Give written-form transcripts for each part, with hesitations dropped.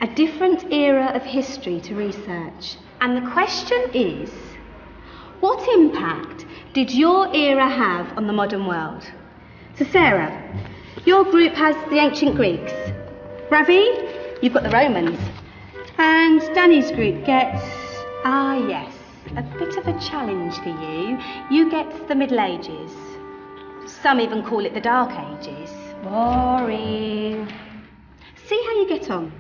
a different era of history to research. And the question is, what impact did your era have on the modern world? So Sarah, your group has the ancient Greeks. Ravi, you've got the Romans. And Danny's group gets, yes, a bit of a challenge for you. You get the Middle Ages. Some even call it the Dark Ages. Boring. See how you get on.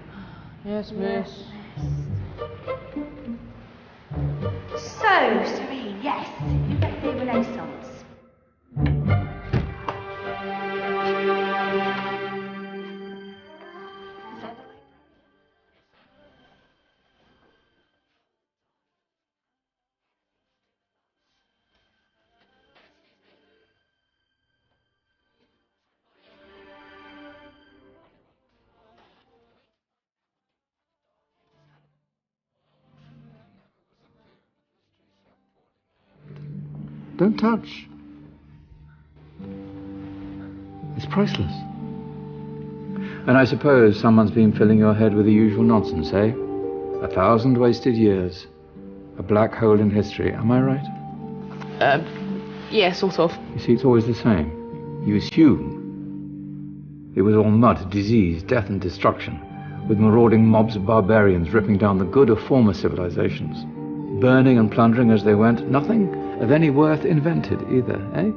Yes, miss. So, Serene, yes, you get the Renaissance. Don't touch. It's priceless. And I suppose someone's been filling your head with the usual nonsense, eh? 1,000 wasted years. A black hole in history, am I right? Yeah, sort of. You see, it's always the same. You assume. It was all mud, disease, death and destruction, with marauding mobs of barbarians ripping down the good of former civilizations, burning and plundering as they went. Nothing of any worth invented either, eh?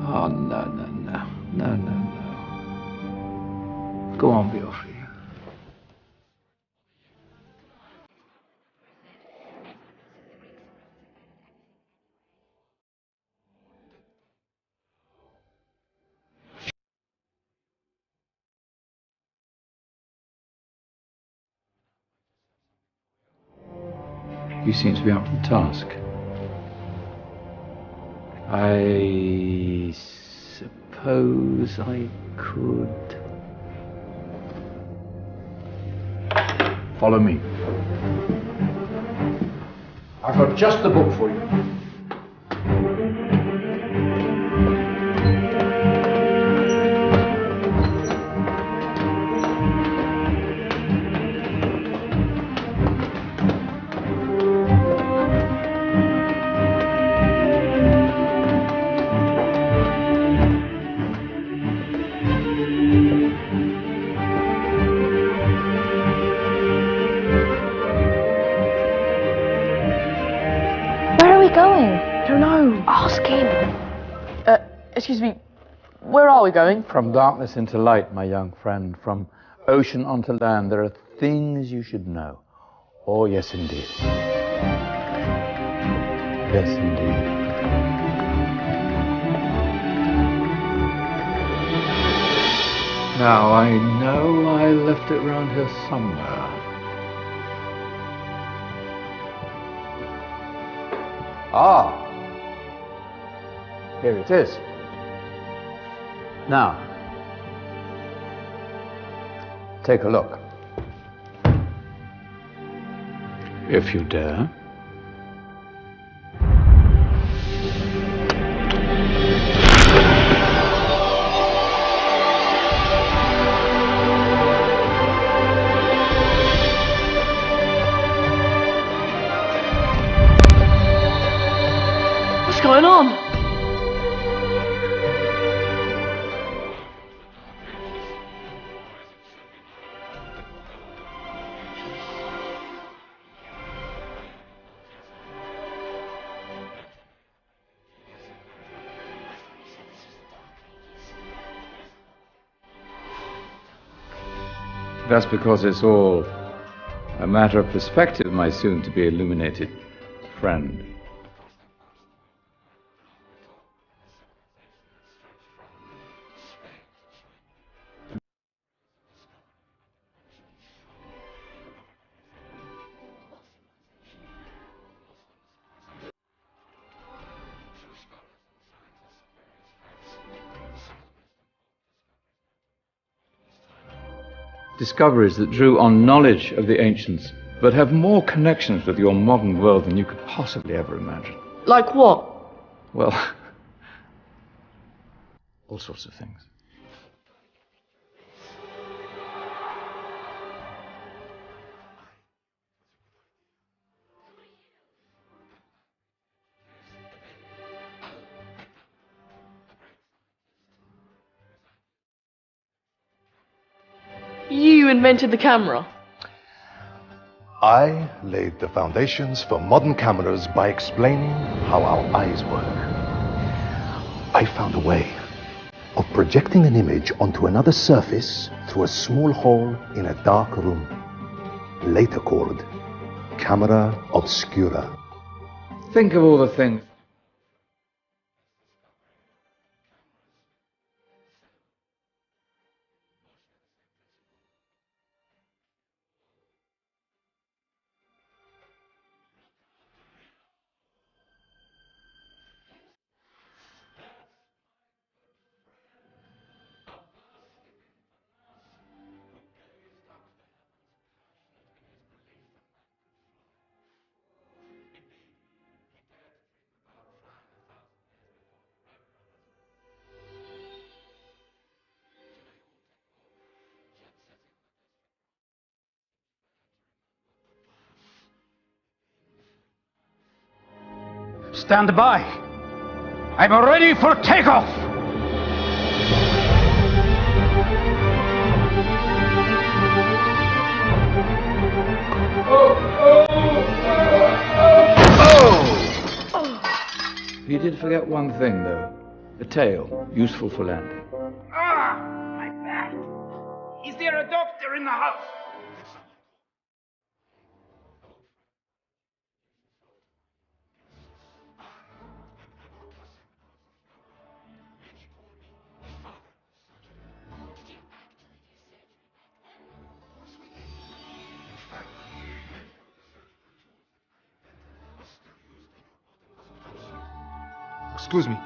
Oh, no. Go on, Beofrey. You seem to be up to the task. I suppose I could... Follow me. I've got just the book for you. Ask him. Excuse me, where are we going? From darkness into light, my young friend. From ocean onto land. There are things you should know. Oh, yes, indeed. Yes, indeed. Now, I know I left it round here somewhere. Ah! Here it is. Now, take a look. If you dare. What's going on? That's because it's all a matter of perspective, my soon-to-be illuminated friend. Discoveries that drew on knowledge of the ancients, but have more connections with your modern world than you could possibly ever imagine. Like what? Well, all sorts of things. You invented the camera. I laid the foundations for modern cameras by explaining how our eyes work. I found a way of projecting an image onto another surface through a small hole in a dark room, later called camera obscura. Think of all the things. Stand by. I'm ready for takeoff. You did forget one thing, though. The tail, useful for landing. Ah, my back. Is there a doctor in the house? Excuse me,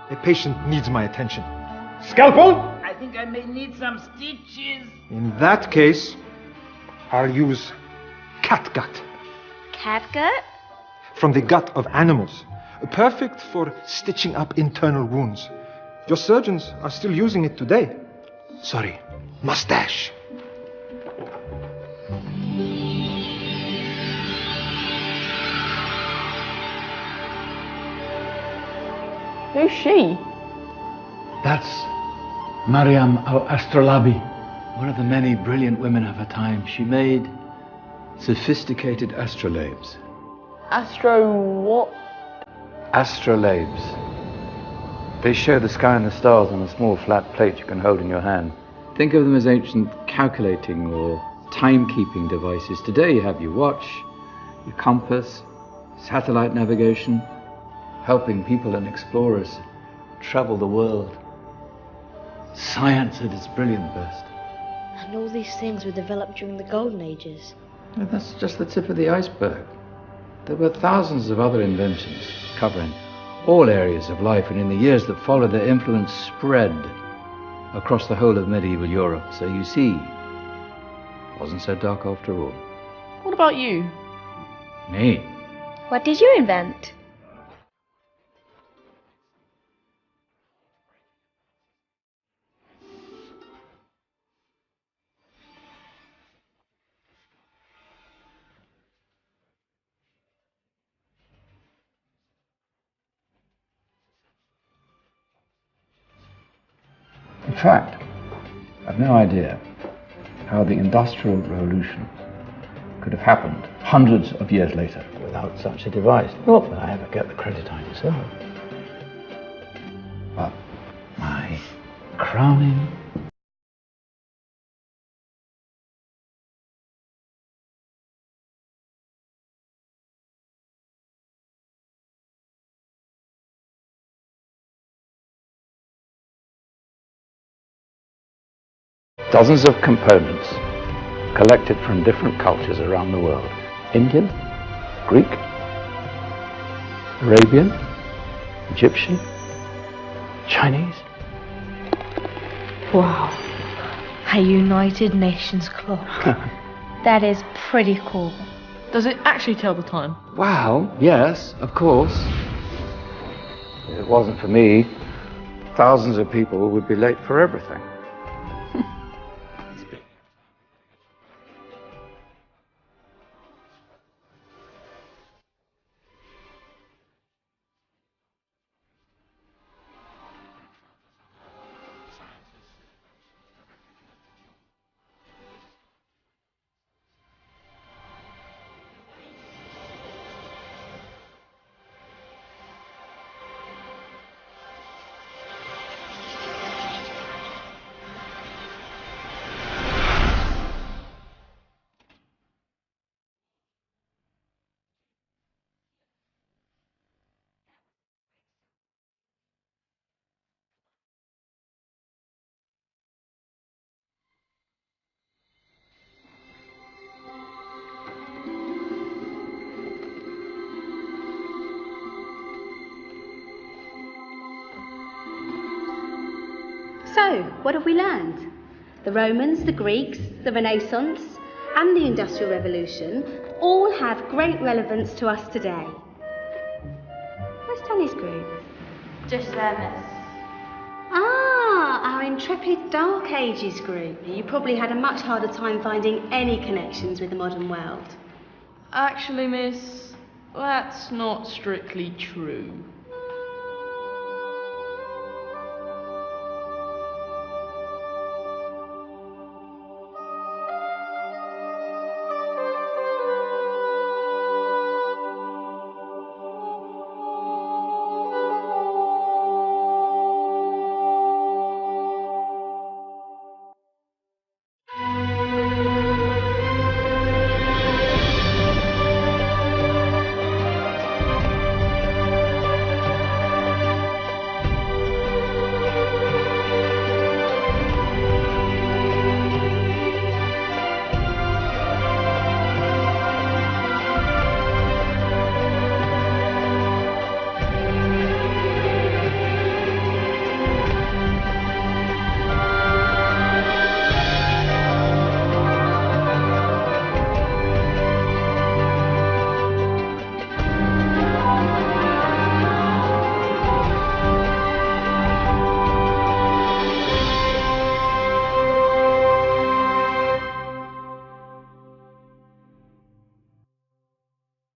a patient needs my attention. Scalpel? I think I may need some stitches. In that case, I'll use catgut. Catgut? From the gut of animals. Perfect for stitching up internal wounds. Your surgeons are still using it today. Sorry, mustache. Who's she? That's Mariam al-Astrolabi, one of the many brilliant women of her time. She made sophisticated astrolabes. Astro what? Astrolabes. They show the sky and the stars on a small flat plate you can hold in your hand. Think of them as ancient calculating or timekeeping devices. Today you have your watch, your compass, satellite navigation, helping people and explorers travel the world. Science at its brilliant best. And all these things were developed during the Golden Ages. And that's just the tip of the iceberg. There were thousands of other inventions covering all areas of life, and in the years that followed, their influence spread across the whole of medieval Europe. So you see, it wasn't so dark after all. What about you? Me? What did you invent? In fact, I've no idea how the Industrial Revolution could have happened hundreds of years later without such a device. Not that I ever get the credit I deserve. But my crowning dozens of components collected from different cultures around the world. Indian, Greek, Arabian, Egyptian, Chinese. Wow. A United Nations clock. That is pretty cool. Does it actually tell the time? Wow, yes, of course. If it wasn't for me, thousands of people would be late for everything. So, what have we learned? The Romans, the Greeks, the Renaissance, and the Industrial Revolution all have great relevance to us today. Where's Danny's group? Just there, miss. Ah, our intrepid Dark Ages group. You probably had a much harder time finding any connections with the modern world. Actually, miss, that's not strictly true.